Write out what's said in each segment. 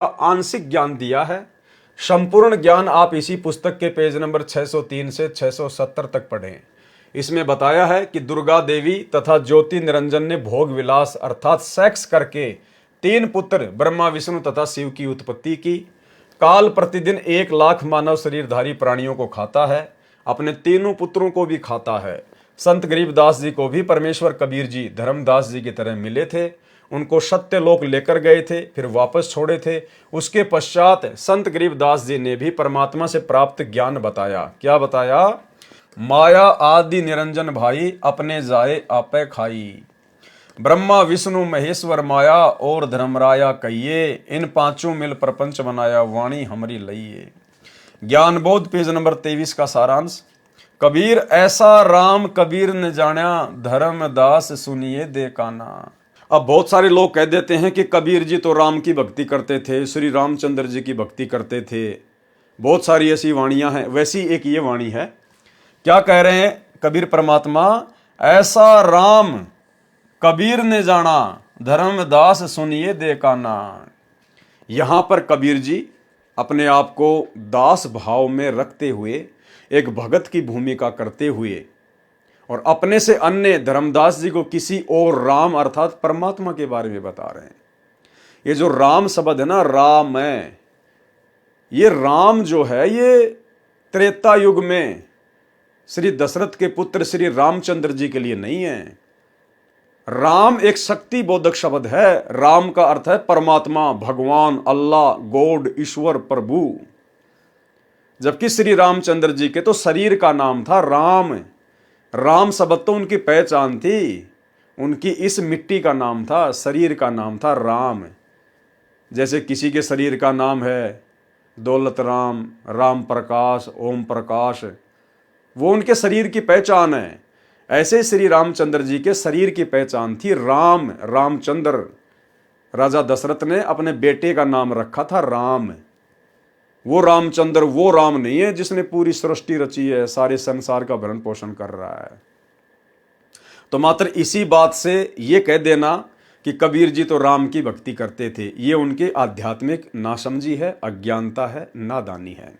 आंशिक ज्ञान दिया है। संपूर्ण ज्ञान आप इसी पुस्तक के पेज नंबर 603 से 670 तक पढ़ें। इसमें बताया है कि दुर्गा देवी तथा ज्योति निरंजन ने भोग विलास अर्थात सेक्स करके 3 पुत्र ब्रह्मा विष्णु तथा शिव की उत्पत्ति की। काल प्रतिदिन 1 लाख मानव शरीरधारी प्राणियों को खाता है, अपने तीनों पुत्रों को भी खाता है। संत गरीबदास जी को भी परमेश्वर कबीर जी धर्मदास जी की तरह मिले थे, उनको सत्यलोक लेकर गए थे, फिर वापस छोड़े थे। उसके पश्चात संत गरीबदास जी ने भी परमात्मा से प्राप्त ज्ञान बताया। क्या बताया? माया आदि निरंजन भाई, अपने जाए आपे खाई। ब्रह्मा विष्णु महेश्वर माया और धर्मराया कहिए, इन पांचों मिल प्रपंच बनाया, वाणी हमारी लइए। ज्ञान बोध पेज नंबर 23 का सारांश। कबीर ऐसा राम कबीर ने जाना, धर्मदास सुनिए दे काना। अब बहुत सारे लोग कह देते हैं कि कबीर जी तो राम की भक्ति करते थे, श्री रामचंद्र जी की भक्ति करते थे। बहुत सारी ऐसी वाणियां हैं, वैसी एक ये वाणी है। क्या कह रहे हैं कबीर परमात्मा? ऐसा राम कबीर ने जाना, धर्मदास सुनिए दे काना। यहां पर कबीर जी अपने आप को दास भाव में रखते हुए, एक भगत की भूमिका करते हुए, और अपने से अन्य धर्मदास जी को किसी और राम अर्थात परमात्मा के बारे में बता रहे हैं। ये जो राम शब्द है ना, राम है, ये राम जो है ये त्रेता युग में श्री दशरथ के पुत्र श्री रामचंद्र जी के लिए नहीं है। राम एक शक्ति बोधक शब्द है। राम का अर्थ है परमात्मा, भगवान, अल्लाह, गॉड, ईश्वर, प्रभु। जबकि श्री रामचंद्र जी के तो शरीर का नाम था राम। राम शब्द तो उनकी पहचान थी, उनकी इस मिट्टी का नाम था, शरीर का नाम था राम। जैसे किसी के शरीर का नाम है दौलत राम, राम प्रकाश, ओम प्रकाश, वो उनके शरीर की पहचान है। ऐसे श्री रामचंद्र जी के शरीर की पहचान थी राम, रामचंद्र। राजा दशरथ ने अपने बेटे का नाम रखा था राम। वो रामचंद्र वो राम नहीं है जिसने पूरी सृष्टि रची है, सारे संसार का भरण पोषण कर रहा है। तो मात्र इसी बात से ये कह देना कि कबीर जी तो राम की भक्ति करते थे, ये उनके आध्यात्मिक नासमझी है, अज्ञानता है, नादानी है।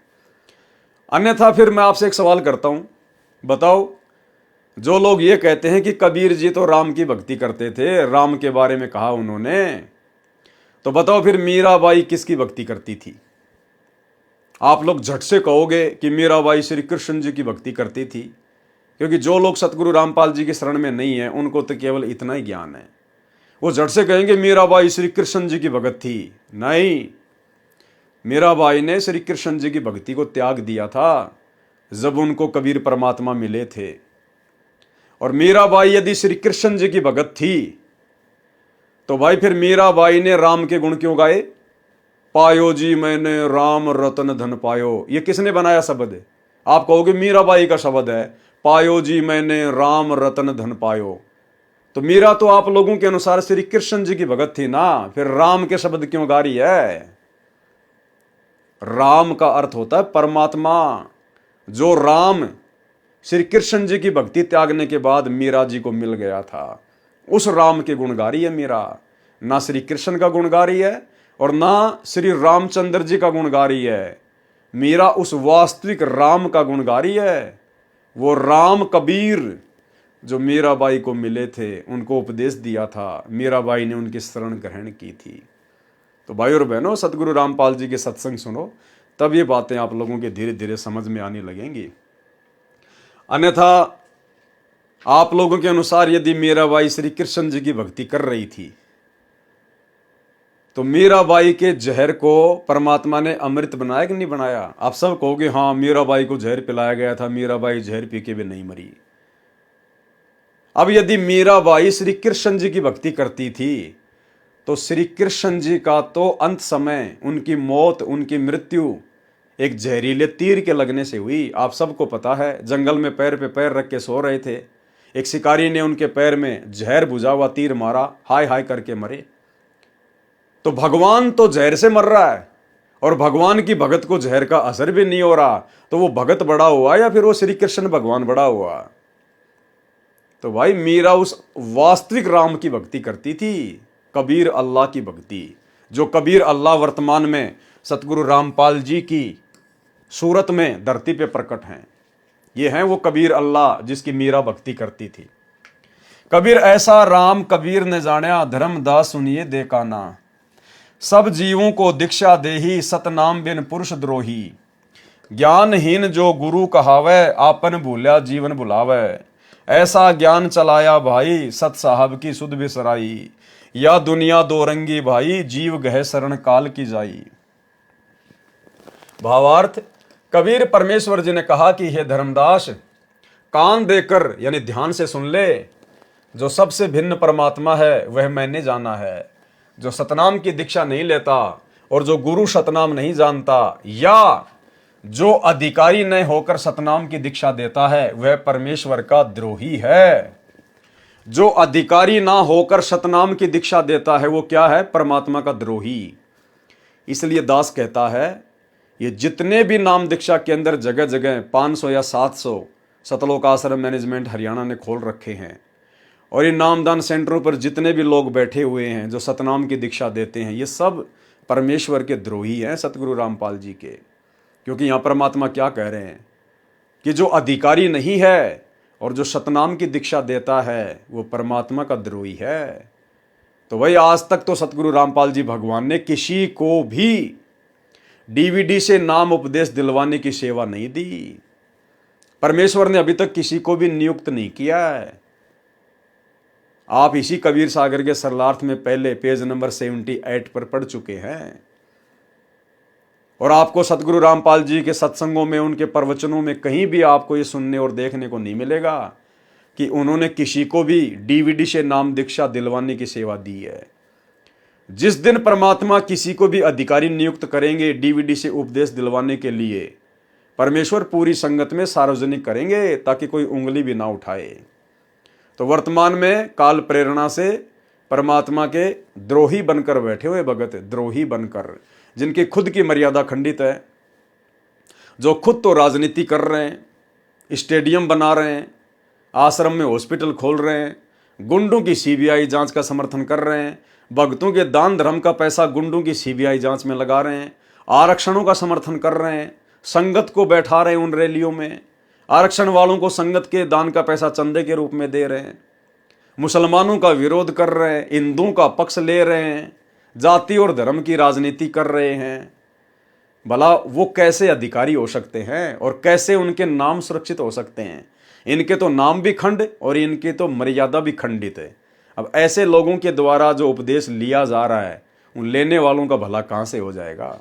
अन्यथा फिर मैं आपसे एक सवाल करता हूं, बताओ, जो लोग ये कहते हैं कि कबीर जी तो राम की भक्ति करते थे, राम के बारे में कहा उन्होंने, तो बताओ फिर मीराबाई किसकी भक्ति करती थी? आप लोग झट से कहोगे कि मीराबाई श्री कृष्ण जी की भक्ति करती थी, क्योंकि जो लोग सतगुरु रामपाल जी की शरण में नहीं है उनको तो केवल इतना ही ज्ञान है। वो झट से कहेंगे मीराबाई श्री कृष्ण जी की भगत थी। नहीं, मीराबाई ने श्री कृष्ण जी की भक्ति को त्याग दिया था जब उनको कबीर परमात्मा मिले थे। और मीराबाई यदि श्री कृष्ण जी की भगत थी तो भाई फिर मीराबाई ने राम के गुण क्यों गाए? पायो जी मैंने राम रतन धन पायो, ये किसने बनाया शब्द है? आप कहोगे मीराबाई का शब्द है, पायो जी मैंने राम रतन धन पायो। तो मीरा तो आप लोगों के अनुसार श्री कृष्ण जी की भगत थी ना, फिर राम के शब्द क्यों गा रही है? राम का अर्थ होता है परमात्मा। जो राम श्री कृष्ण जी की भक्ति त्यागने के बाद मीरा जी को मिल गया था, उस राम के गुण गा रही है मीरा। ना श्री कृष्ण का गुण गा रही है और ना श्री रामचंद्र जी का गुण गा रही है। मीरा उस वास्तविक राम का गुण गा रही है। वो राम कबीर जो मीराबाई को मिले थे, उनको उपदेश दिया था, मीराबाई ने उनकी शरण ग्रहण की थी। तो भाई और बहनों, सतगुरु रामपाल जी के सत्संग सुनो, तब ये बातें आप लोगों के धीरे धीरे समझ में आने लगेंगी। अन्यथा आप लोगों के अनुसार यदि मीराबाई श्री कृष्ण जी की भक्ति कर रही थी तो मीराबाई के जहर को परमात्मा ने अमृत बनाया कि नहीं बनाया? आप सब कहोगे हाँ, मीराबाई को जहर पिलाया गया था, मीराबाई जहर पी के भी नहीं मरी। अब यदि मीराबाई श्री कृष्ण जी की भक्ति करती थी तो श्री कृष्ण जी का तो अंत समय, उनकी मौत, उनकी मृत्यु एक जहरीले तीर के लगने से हुई। आप सबको पता है, जंगल में पैर पे पैर रख के सो रहे थे, एक शिकारी ने उनके पैर में जहर बुझा हुआ तीर मारा, हाय हाय करके मरे। तो भगवान तो जहर से मर रहा है और भगवान की भगत को जहर का असर भी नहीं हो रहा, तो वो भगत बड़ा हुआ या फिर वो श्री कृष्ण भगवान बड़ा हुआ? तो भाई मीरा उस वास्तविक राम की भक्ति करती थी, कबीर अल्लाह की भक्ति, जो कबीर अल्लाह वर्तमान में सतगुरु रामपाल जी की सूरत में धरती पे प्रकट हैं। ये हैं वो कबीर अल्लाह जिसकी मीरा भक्ति करती थी। कबीर ऐसा राम कबीर ने जाना, धर्मदास सुनिए देकाना। सब जीवों को दीक्षा देही, सतनाम बिन पुरुष द्रोही। ज्ञानहीन जो गुरु कहावै, आपन भूल्या जीवन भुलावै। ऐसा ज्ञान चलाया भाई, सत साहब की सुध बिसराई। या दुनिया दो रंगी भाई, जीव गह शरण काल की जाई। भावार्थ, कबीर परमेश्वर जी ने कहा कि हे धर्मदास, कान देकर यानी ध्यान से सुन ले, जो सबसे भिन्न परमात्मा है वह मैंने जाना है। जो सतनाम की दीक्षा नहीं लेता और जो गुरु सतनाम नहीं जानता, या जो अधिकारी न होकर सतनाम की दीक्षा देता है, वह परमेश्वर का द्रोही है। जो अधिकारी ना होकर सतनाम की दीक्षा देता है वो क्या है? परमात्मा का द्रोही। इसलिए दास कहता है, ये जितने भी नाम दीक्षा के अंदर जगह जगह 500 या 700 सतलोक आश्रम मैनेजमेंट हरियाणा ने खोल रखे हैं, और इन नामदान सेंटरों पर जितने भी लोग बैठे हुए हैं जो सतनाम की दीक्षा देते हैं, ये सब परमेश्वर के द्रोही हैं, सतगुरु रामपाल जी के। क्योंकि यहाँ परमात्मा क्या कह रहे हैं कि जो अधिकारी नहीं है और जो सतनाम की दीक्षा देता है वो परमात्मा का द्रोही है। तो वही आज तक तो सतगुरु रामपाल जी भगवान ने किसी को भी डीवीडी से नाम उपदेश दिलवाने की सेवा नहीं दी। परमेश्वर ने अभी तक किसी को भी नियुक्त नहीं किया है। आप इसी कबीर सागर के सरलार्थ में पहले पेज नंबर 78 पर पढ़ चुके हैं, और आपको सतगुरु रामपाल जी के सत्संगों में, उनके प्रवचनों में कहीं भी आपको ये सुनने और देखने को नहीं मिलेगा कि उन्होंने किसी को भी डीवीडी से नाम दीक्षा दिलवाने की सेवा दी है। जिस दिन परमात्मा किसी को भी अधिकारी नियुक्त करेंगे डीवीडी से उपदेश दिलवाने के लिए, परमेश्वर पूरी संगत में सार्वजनिक करेंगे ताकि कोई उंगली भी ना उठाए। तो वर्तमान में काल प्रेरणा से परमात्मा के द्रोही बनकर बैठे हुए भगत, द्रोही बनकर, जिनकी खुद की मर्यादा खंडित है, जो खुद तो राजनीति कर रहे हैं, स्टेडियम बना रहे हैं, आश्रम में हॉस्पिटल खोल रहे हैं, गुंडों की सीबीआई जांच का समर्थन कर रहे हैं, भक्तों के दान धर्म का पैसा गुंडों की सीबीआई जांच में लगा रहे हैं, आरक्षणों का समर्थन कर रहे हैं, संगत को बैठा रहे हैं उन रैलियों में, आरक्षण वालों को संगत के दान का पैसा चंदे के रूप में दे रहे हैं, मुसलमानों का विरोध कर रहे हैं, हिंदुओं का पक्ष ले रहे हैं, जाति और धर्म की राजनीति कर रहे हैं। भला वो कैसे अधिकारी हो सकते हैं और कैसे उनके नाम सुरक्षित हो सकते हैं? इनके तो नाम भी खंड और इनकी तो मर्यादा भी खंडित है। अब ऐसे लोगों के द्वारा जो उपदेश लिया जा रहा है, उन लेने वालों का भला कहां से हो जाएगा?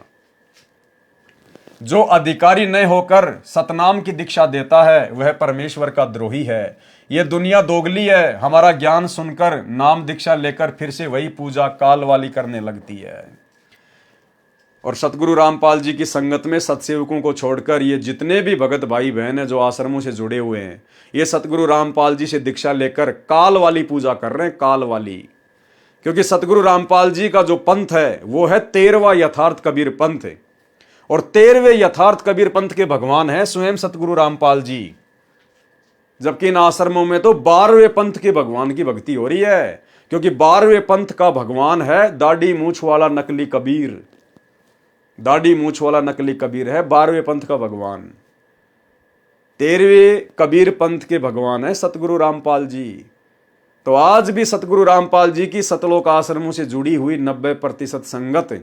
जो अधिकारी न होकर सतनाम की दीक्षा देता है वह परमेश्वर का द्रोही है। यह दुनिया दोगली है, हमारा ज्ञान सुनकर नाम दीक्षा लेकर फिर से वही पूजा काल वाली करने लगती है। और सतगुरु रामपाल जी की संगत में सत्सेवकों को छोड़कर ये जितने भी भगत भाई बहन हैं जो आश्रमों से जुड़े हुए हैं, ये सतगुरु रामपाल जी से दीक्षा लेकर काल वाली पूजा कर रहे हैं, काल वाली। क्योंकि सतगुरु रामपाल जी का जो पंथ है वो है 13वां यथार्थ कबीर पंथ, और 13वें यथार्थ कबीर पंथ के भगवान है स्वयं सतगुरु रामपाल जी। जबकि इन आश्रमों में तो 12वें पंथ के भगवान की भक्ति हो रही है, क्योंकि 12वें पंथ का भगवान है दाढ़ी मूछ वाला नकली कबीर। दाढ़ी मूछ वाला नकली कबीर है 12वें पंथ का भगवान। 13वें कबीर पंथ के भगवान है सतगुरु रामपाल जी। तो आज भी सतगुरु रामपाल जी की सतलोक आश्रमों से जुड़ी हुई 90% संगत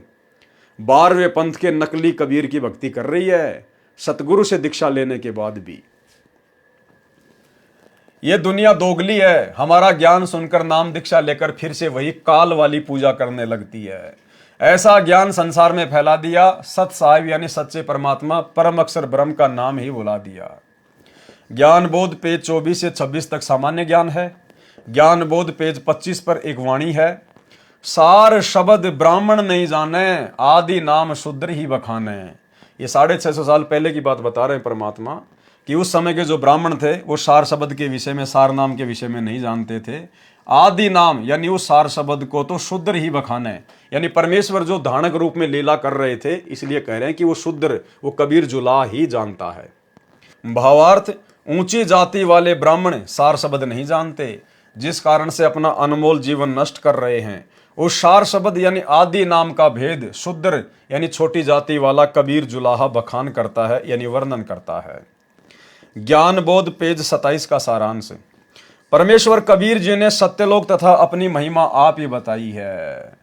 12वें पंथ के नकली कबीर की भक्ति कर रही है, सतगुरु से दीक्षा लेने के बाद भी। यह दुनिया दोगली है, हमारा ज्ञान सुनकर नाम दीक्षा लेकर फिर से वही काल वाली पूजा करने लगती है। ऐसा ज्ञान संसार में फैला दिया, सत साहिब यानी सच्चे परमात्मा परम अक्षर ब्रह्म का नाम ही भुला दिया। ज्ञान बोध पेज 24 से 26 तक सामान्य ज्ञान है। ज्ञान बोध पेज 25 पर एक वाणी है, सार शब्द ब्राह्मण नहीं जाने, आदि नाम शूद्र ही बखाने। ये 650 साल पहले की बात बता रहे हैं परमात्मा कि उस समय के जो ब्राह्मण थे वो सार शब्द के विषय में, सार नाम के विषय में नहीं जानते थे। आदि नाम यानी उस सार शब्द को तो शूद्र ही बखाने, यानी परमेश्वर जो धानक रूप में लीला कर रहे थे, इसलिए कह रहे हैं कि वो शूद्र, वो कबीर जुला ही जानता है। भावार्थ, ऊंची जाति वाले ब्राह्मण सार शब्द नहीं जानते, जिस कारण से अपना अनमोल जीवन नष्ट कर रहे हैं। उस सार शब्द यानी आदि नाम का भेद शूद्र यानी छोटी जाति वाला कबीर जुलाहा बखान करता है यानी वर्णन करता है। ज्ञान बोध पेज 27 का सारांश। परमेश्वर कबीर जी ने सत्यलोक तथा अपनी महिमा आप ही बताई है।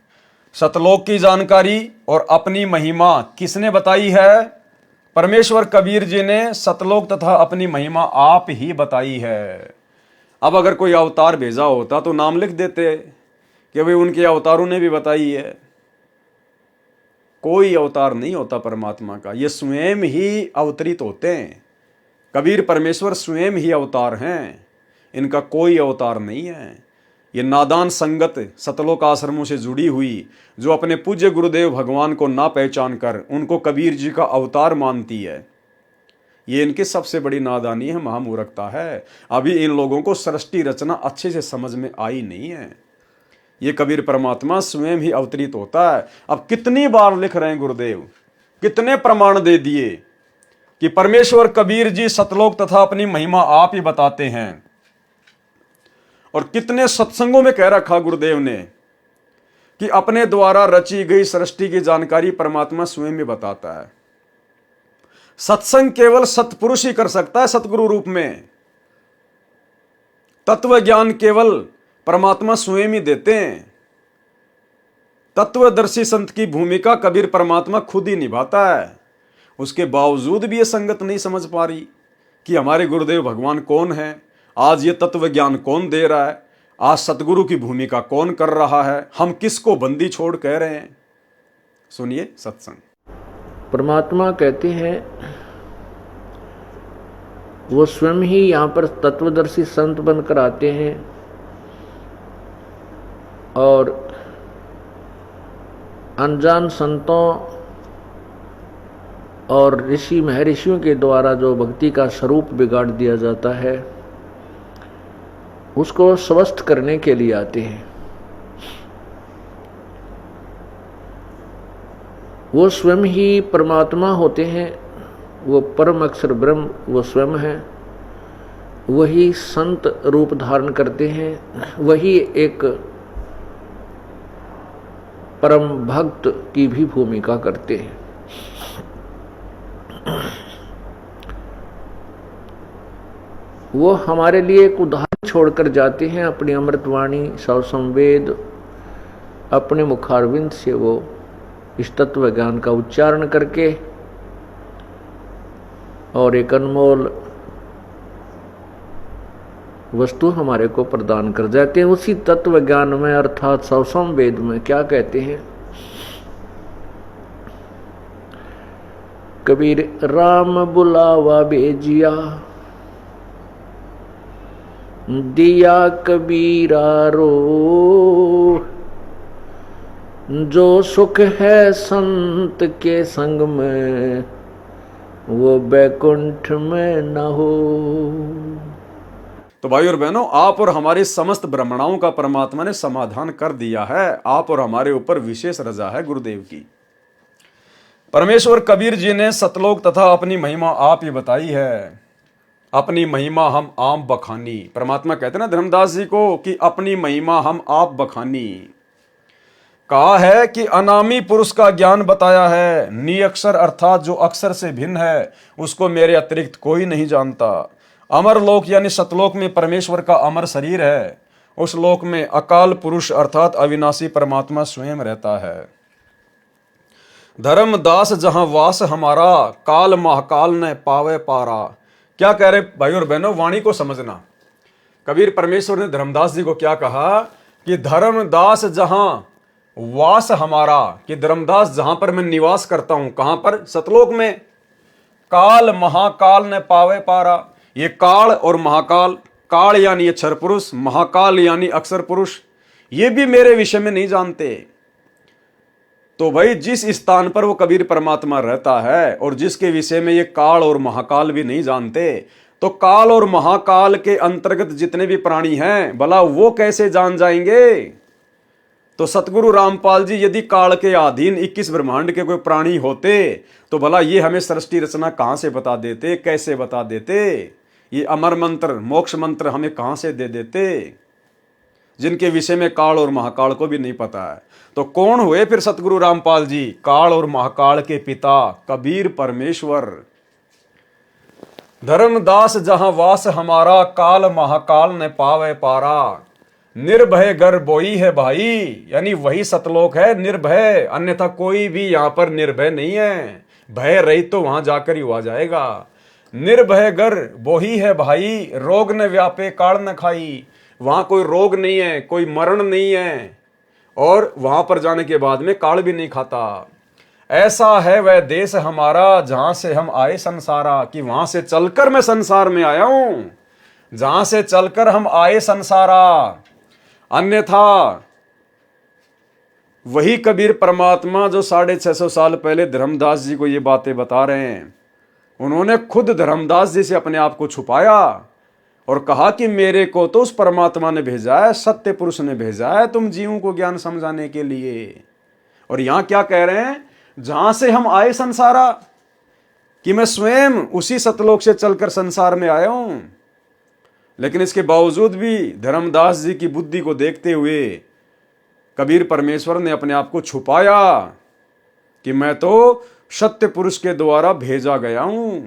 सतलोक की जानकारी और अपनी महिमा किसने बताई है? परमेश्वर कबीर जी ने सतलोक तथा अपनी महिमा आप ही बताई है। अब अगर कोई अवतार भेजा होता तो नाम लिख देते कि भाई उनके अवतारों ने भी बताई है। कोई अवतार नहीं होता परमात्मा का, ये स्वयं ही अवतरित होते हैं। कबीर परमेश्वर स्वयं ही अवतार हैं, इनका कोई अवतार नहीं है। ये नादान संगत सतलोक आश्रमों से जुड़ी हुई जो अपने पूज्य गुरुदेव भगवान को ना पहचान कर उनको कबीर जी का अवतार मानती है, ये इनकी सबसे बड़ी नादानी है, महामूर्खता है। अभी इन लोगों को सृष्टि रचना अच्छे से समझ में आई नहीं है। ये कबीर परमात्मा स्वयं ही अवतरित होता है। अब कितनी बार लिख रहे हैं गुरुदेव, कितने प्रमाण दे दिए कि परमेश्वर कबीर जी सतलोक तथा अपनी महिमा आप ही बताते हैं। और कितने सत्संगों में कह रखा गुरुदेव ने कि अपने द्वारा रची गई सृष्टि की जानकारी परमात्मा स्वयं ही बताता है। सत्संग केवल सत्पुरुष ही कर सकता है सतगुरु रूप में। तत्व ज्ञान केवल परमात्मा स्वयं ही देते हैं। तत्वदर्शी संत की भूमिका कबीर परमात्मा खुद ही निभाता है। उसके बावजूद भी ये संगत नहीं समझ पा रही कि हमारे गुरुदेव भगवान कौन है, आज ये तत्व ज्ञान कौन दे रहा है, आज सतगुरु की भूमिका कौन कर रहा है, हम किसको बंदी छोड़ कह रहे हैं। सुनिए सत्संग। परमात्मा कहते हैं वो स्वयं ही यहाँ पर तत्वदर्शी संत बनकर आते हैं और अनजान संतों और ऋषि महर्षियों के द्वारा जो भक्ति का स्वरूप बिगाड़ दिया जाता है उसको स्वस्थ करने के लिए आते हैं। वो स्वयं ही परमात्मा होते हैं, वो परम अक्षर ब्रह्म वो स्वयं है, वही संत रूप धारण करते हैं, वही एक परम भक्त की भी भूमिका करते हैं। वो हमारे लिए एक उदाहरण छोड़कर जाते हैं। अपनी अमृतवाणी सौ संवेद अपने मुखारविंद से वो इस तत्व ज्ञान का उच्चारण करके और एक अनमोल वस्तु हमारे को प्रदान कर जाते हैं। उसी तत्व ज्ञान में अर्थात सौ संवेद में क्या कहते हैं कबीर, राम बुलावा भेजिया दिया कबीरा रो, जो सुख है संत के संग में वो बैकुंठ में न हो। तो भाई और बहनों, आप और हमारी समस्त ब्रह्मणाओं का परमात्मा ने समाधान कर दिया है। आप और हमारे ऊपर विशेष रजा है गुरुदेव की। परमेश्वर कबीर जी ने सतलोक तथा अपनी महिमा आप ही बताई है। अपनी महिमा हम आप बखानी। परमात्मा कहते ना धर्मदास जी को कि अपनी महिमा हम आप बखानी। कहा है कि अनामी पुरुष का ज्ञान बताया है, निअक्षर अर्थात जो अक्षर से भिन्न है उसको मेरे अतिरिक्त कोई नहीं जानता। अमर लोक यानी सतलोक में परमेश्वर का अमर शरीर है। उस लोक में अकाल पुरुष अर्थात अविनाशी परमात्मा स्वयं रहता है। धर्मदास जहां वास हमारा, काल महाकाल ने पावे पारा। क्या कह रहे भाई और बहनों, वाणी को समझना। कबीर परमेश्वर ने धर्मदास जी को क्या कहा कि धर्मदास जहां वास हमारा, कि धर्मदास जहां पर मैं निवास करता हूं, कहां पर? सतलोक में। काल महाकाल ने पावे पारा। ये काल और महाकाल, काल यानी अक्षर पुरुष, महाकाल यानी अक्षर पुरुष, ये भी मेरे विषय में नहीं जानते। तो भाई जिस स्थान पर वो कबीर परमात्मा रहता है और जिसके विषय में ये काल और महाकाल भी नहीं जानते, तो काल और महाकाल के अंतर्गत जितने भी प्राणी हैं भला वो कैसे जान जाएंगे? तो सतगुरु रामपाल जी यदि काल के अधीन 21 ब्रह्मांड के कोई प्राणी होते तो भला ये हमें सृष्टि रचना कहां से बता देते, कैसे बता देते? ये अमर मंत्र मोक्ष मंत्र हमें कहां से दे देते? जिनके विषय में काल और महाकाल को भी नहीं पता है। तो कौन हुए फिर सतगुरु रामपाल जी? काल और महाकाल के पिता कबीर परमेश्वर। धर्मदास जहां वास हमारा, काल महाकाल ने पावे पारा। निर्भय गर बोई है भाई, यानी वही सतलोक है निर्भय, अन्यथा कोई भी यहां पर निर्भय नहीं है। भय रहित तो वहां जाकर ही हुआ जाएगा। निर्भय गर बोही है भाई, रोग न व्यापे काल न खाई। वहां कोई रोग नहीं है, कोई मरण नहीं है, और वहां पर जाने के बाद में काल भी नहीं खाता। ऐसा है वह देश हमारा, जहां से हम आए संसारा, कि वहां से चलकर मैं संसार में आया हूं, जहां से चलकर हम आए संसारा। अन्यथा वही कबीर परमात्मा जो 650 साल पहले धर्मदास जी को ये बातें बता रहे हैं, उन्होंने खुद धर्मदास जी से अपने आप को छुपाया और कहा कि मेरे को तो उस परमात्मा ने भेजा है, सत्य पुरुष ने भेजा है तुम जीवों को ज्ञान समझाने के लिए। और यहां क्या कह रहे हैं? जहां से हम आए संसारा, कि मैं स्वयं उसी सतलोक से चलकर संसार में आया हूं। लेकिन इसके बावजूद भी धर्मदास जी की बुद्धि को देखते हुए कबीर परमेश्वर ने अपने आप को छुपाया कि मैं तो सत्य पुरुष के द्वारा भेजा गया हूं।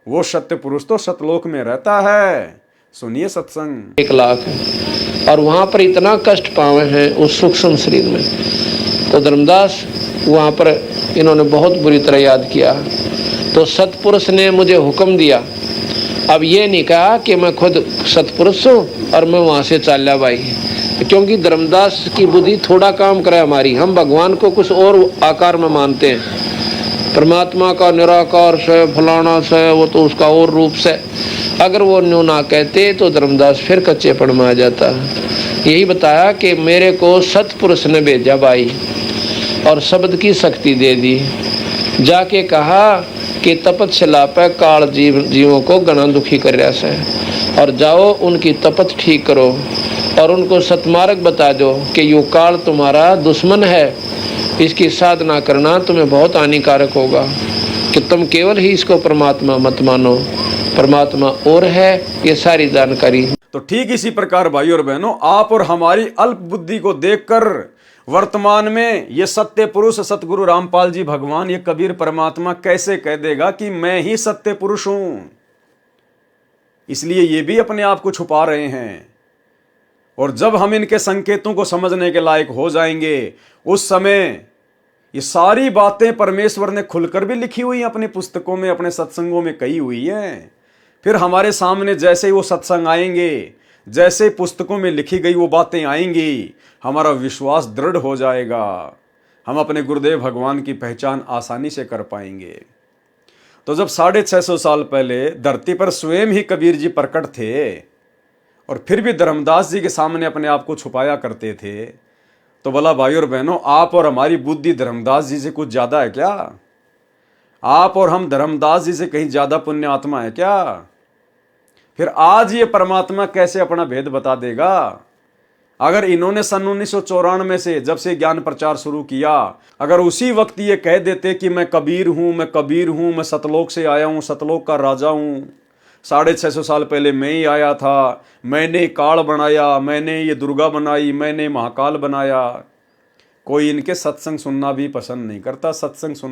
वो सत्य पुरुष तो सतलोक में रहता है। सुनिए सत्संग। 1 लाख है और वहां पर इतना कष्ट पावे हैं उस सूक्ष्म शरीर में। तो धर्मदास वहां पर इन्होंने बहुत बुरी तरह याद किया। तो सतपुरुष ने मुझे हुक्म दिया। अब ये नहीं कहा कि मैं खुद सतपुरुष हूँ और मैं वहां से चाल्या भाई, क्योंकि धर्मदास की बुद्धि थोड़ा काम करे हमारी। हम भगवान को कुछ और आकार में मानते हैं, परमात्मा का निराकार से फलाना से, वो तो उसका और रूप से। अगर वो न्यू ना कहते तो धर्मदास फिर कच्चेपन में आ जाता। यही बताया कि मेरे को सतपुरुष ने भेजा भाई और शब्द की शक्ति दे दी। जाके कहा कि तपस्या पे काल जीवों को गणा दुखी कर रहा है, और जाओ उनकी तपत ठीक करो और उनको सतमार्ग बता दो कि यो काल तुम्हारा दुश्मन है, इसकी साधना करना तुम्हें बहुत हानिकारक होगा, कि तुम केवल ही इसको परमात्मा मत मानो, परमात्मा और है। ये सारी जानकारी। तो ठीक इसी प्रकार भाई और बहनों, आप और हमारी अल्प बुद्धि को देखकर वर्तमान में ये सत्य पुरुष सतगुरु रामपाल जी भगवान, ये कबीर परमात्मा कैसे कह देगा कि मैं ही सत्य पुरुष हूं? इसलिए ये भी अपने आप को छुपा रहे हैं। और जब हम इनके संकेतों को समझने के लायक हो जाएंगे, उस समय ये सारी बातें परमेश्वर ने खुलकर भी लिखी हुई हैं अपनी पुस्तकों में, अपने सत्संगों में कही हुई हैं। फिर हमारे सामने जैसे ही वो सत्संग आएंगे, जैसे पुस्तकों में लिखी गई वो बातें आएंगी, हमारा विश्वास दृढ़ हो जाएगा। हम अपने गुरुदेव भगवान की पहचान आसानी से कर पाएंगे। तो जब 650 साल पहले धरती पर स्वयं ही कबीर जी प्रकट थे और फिर भी धर्मदास जी के सामने अपने आप को छुपाया करते थे, तो भला भाई और बहनों, आप और हमारी बुद्धि धर्मदास जी से कुछ ज्यादा है क्या? आप और हम धर्मदास जी से कहीं ज्यादा पुण्य आत्मा है क्या? फिर आज ये परमात्मा कैसे अपना भेद बता देगा? अगर इन्होंने सन 1994 से जब से ज्ञान प्रचार शुरू किया, अगर उसी वक्त ये कह देते कि मैं कबीर हूं, मैं कबीर हूं, मैं सतलोक से आया हूं, सतलोक का राजा हूं, 650 साल पहले मैं ही आया था, मैंने काल बनाया, मैंने ये दुर्गा बनाई, मैंने महाकाल बनाया, कोई इनके सत्संग सुनना भी पसंद नहीं करता। सत्संग सुन